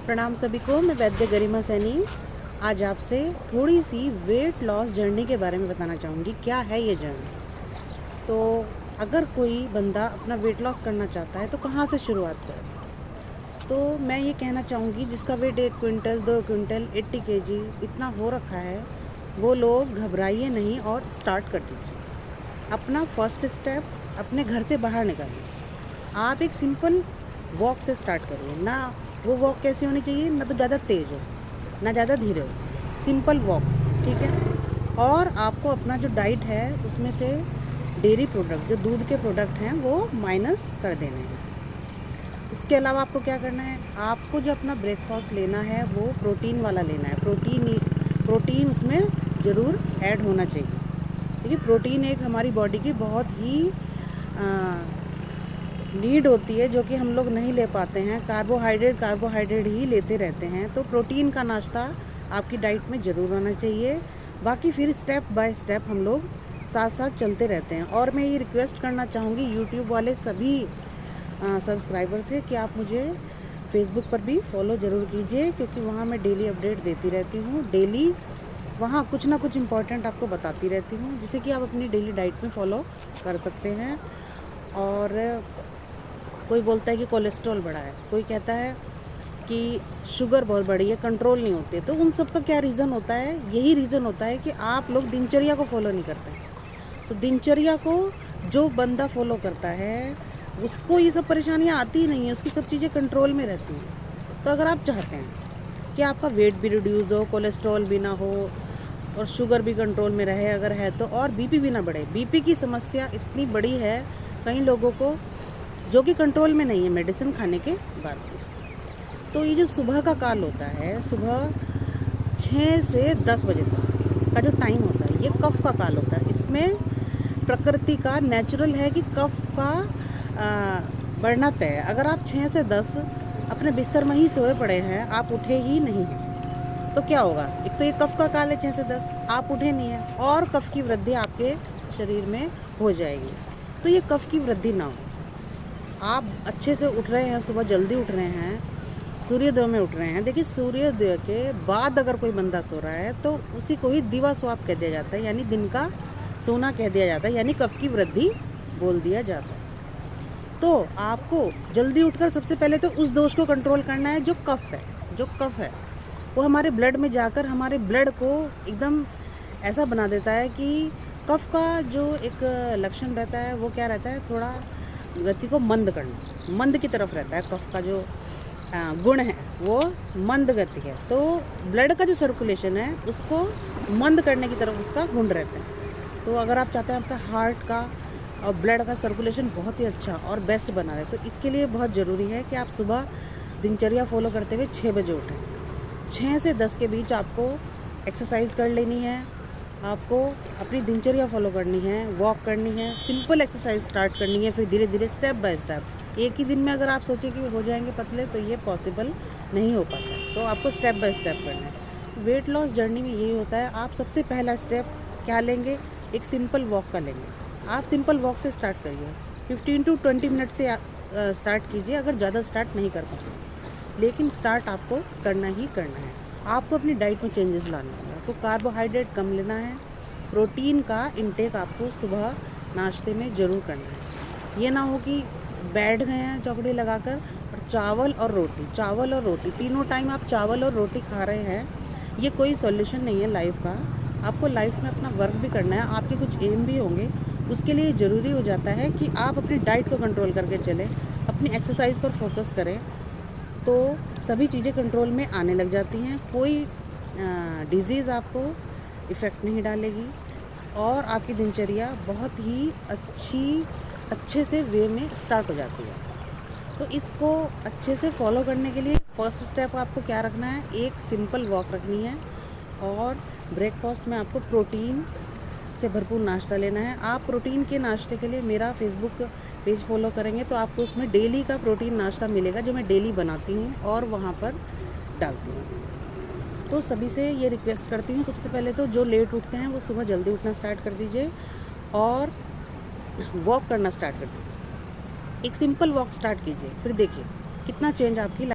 प्रणाम सभी को। मैं वैद्य गरिमा सैनी आज आपसे थोड़ी सी वेट लॉस जर्नी के बारे में बताना चाहूँगी। क्या है ये जर्नी? तो अगर कोई बंदा अपना वेट लॉस करना चाहता है तो कहाँ से शुरुआत करें? तो मैं ये कहना चाहूँगी, जिसका वेट 1 क्विंटल 2 क्विंटल 80 केजी इतना हो रखा है, वो लोग घबराइए नहीं और स्टार्ट कर दीजिए। अपना फर्स्ट स्टेप अपने घर से बाहर निकालिए। आप एक सिंपल वॉक से स्टार्ट करिए। ना वो वॉक कैसी होनी चाहिए, ना तो ज़्यादा तेज़ हो ना ज़्यादा धीरे हो, सिंपल वॉक, ठीक है। और आपको अपना जो डाइट है उसमें से डेयरी प्रोडक्ट, जो दूध के प्रोडक्ट हैं, वो माइनस कर देने हैं। उसके अलावा आपको क्या करना है, आपको जो अपना ब्रेकफास्ट लेना है वो प्रोटीन वाला लेना है। प्रोटीन उसमें ज़रूर ऐड होना चाहिए। देखिए, प्रोटीन एक हमारी बॉडी की बहुत ही नीड होती है, जो कि हम लोग नहीं ले पाते हैं। कार्बोहाइड्रेट ही लेते रहते हैं। तो प्रोटीन का नाश्ता आपकी डाइट में ज़रूर होना चाहिए। बाकी फिर स्टेप बाय स्टेप हम लोग साथ साथ चलते रहते हैं। और मैं ये रिक्वेस्ट करना चाहूँगी यूट्यूब वाले सभी सब्सक्राइबर से कि आप मुझे फेसबुक पर भी फॉलो ज़रूर कीजिए, क्योंकि वहाँ मैं डेली अपडेट देती रहती हूँ। डेली वहाँ कुछ ना कुछ इम्पोर्टेंट आपको बताती रहती हूँ, जिसे कि आप अपनी डेली डाइट में फॉलो कर सकते हैं। और कोई बोलता है कि कोलेस्ट्रॉल बढ़ा है, कोई कहता है कि शुगर बहुत बढ़ी है, कंट्रोल नहीं होती। तो उन सब का क्या रीज़न होता है? यही रीज़न होता है कि आप लोग दिनचर्या को फॉलो नहीं करते। तो दिनचर्या को जो बंदा फॉलो करता है उसको ये सब परेशानियां आती ही नहीं है, उसकी सब चीज़ें कंट्रोल में रहती हैं। तो अगर आप चाहते हैं कि आपका वेट भी रिड्यूस हो, कोलेस्ट्रॉल भी ना हो और शुगर भी कंट्रोल में रहे, अगर है तो, और बीपी भी ना बढ़े। बीपी की समस्या इतनी बड़ी है कई लोगों को, जो कि कंट्रोल में नहीं है मेडिसिन खाने के बाद। तो ये जो सुबह का काल होता है, सुबह 6 से 10 बजे तक का जो टाइम होता है, ये कफ का काल होता है। इसमें प्रकृति का नेचुरल है कि कफ का बढ़ना तय है। अगर आप 6 से 10 अपने बिस्तर में ही सोए पड़े हैं, आप उठे ही नहीं हैं, तो क्या होगा? एक तो ये कफ का काल है, 6 से 10 आप उठे नहीं हैं और कफ की वृद्धि आपके शरीर में हो जाएगी। तो ये कफ की वृद्धि ना हो, आप अच्छे से उठ रहे हैं, सुबह जल्दी उठ रहे हैं, सूर्योदय में उठ रहे हैं। देखिए, सूर्योदय के बाद अगर कोई बंदा सो रहा है तो उसी को ही दिवा स्वाप कह दिया जाता है, यानी दिन का सोना कह दिया जाता है, यानी कफ की वृद्धि बोल दिया जाता है। तो आपको जल्दी उठकर सबसे पहले तो उस दोष को कंट्रोल करना है जो कफ है। वो हमारे ब्लड में जाकर हमारे ब्लड को एकदम ऐसा बना देता है कि कफ का जो एक लक्षण रहता है वो क्या रहता है, थोड़ा गति को मंद करना, मंद की तरफ रहता है। कफ का जो गुण है वो मंद गति है। तो ब्लड का जो सर्कुलेशन है उसको मंद करने की तरफ उसका गुण रहता है। तो अगर आप चाहते हैं आपका हार्ट का और ब्लड का सर्कुलेशन बहुत ही अच्छा और बेस्ट बना रहे, तो इसके लिए बहुत ज़रूरी है कि आप सुबह दिनचर्या फॉलो करते हुए 6 बजे उठें। 6 से 10 के बीच आपको एक्सरसाइज कर लेनी है, आपको अपनी दिनचर्या फॉलो करनी है, वॉक करनी है, सिंपल एक्सरसाइज स्टार्ट करनी है, फिर धीरे धीरे स्टेप बाय स्टेप। एक ही दिन में अगर आप सोचें कि हो जाएंगे पतले, तो ये पॉसिबल नहीं हो पाता। तो आपको स्टेप बाय स्टेप करना है। वेट लॉस जर्नी में यही होता है। आप सबसे पहला स्टेप क्या लेंगे? एक सिंपल वॉक का लेंगे। आप सिंपल वॉक से स्टार्ट करिए, 15 to 20 मिनट से स्टार्ट कीजिए, अगर ज़्यादा स्टार्ट नहीं कर पाते, लेकिन स्टार्ट आपको करना ही करना है। आपको अपनी डाइट में चेंजेस लाना होगा। तो कार्बोहाइड्रेट कम लेना है, प्रोटीन का इंटेक आपको सुबह नाश्ते में ज़रूर करना है। ये ना हो कि बैठ गए हैं चौकड़ी लगाकर और चावल और रोटी तीनों टाइम आप चावल और रोटी खा रहे हैं, ये कोई सॉल्यूशन नहीं है लाइफ का। आपको लाइफ में अपना वर्क भी करना है, आपके कुछ एम भी होंगे। उसके लिए ज़रूरी हो जाता है कि आप अपनी डाइट को कंट्रोल करके चलें, अपनी एक्सरसाइज पर फोकस करें, तो सभी चीज़ें कंट्रोल में आने लग जाती हैं। कोई डिज़ीज़ आपको इफ़ेक्ट नहीं डालेगी और आपकी दिनचर्या बहुत ही अच्छे से वे में स्टार्ट हो जाती है। तो इसको अच्छे से फॉलो करने के लिए फर्स्ट स्टेप आपको क्या रखना है? एक सिंपल वॉक रखनी है और ब्रेकफास्ट में आपको प्रोटीन से भरपूर नाश्ता लेना है। आप प्रोटीन के नाश्ते के लिए मेरा फेसबुक पेज फॉलो करेंगे तो आपको उसमें डेली का प्रोटीन नाश्ता मिलेगा, जो मैं डेली बनाती हूँ और वहाँ पर डालती हूँ। तो सभी से ये रिक्वेस्ट करती हूँ, सबसे पहले तो जो लेट उठते हैं वो सुबह जल्दी उठना स्टार्ट कर दीजिए और वॉक करना स्टार्ट कर दीजिए। एक सिंपल वॉक स्टार्ट कीजिए, फिर देखिए कितना चेंज आपकी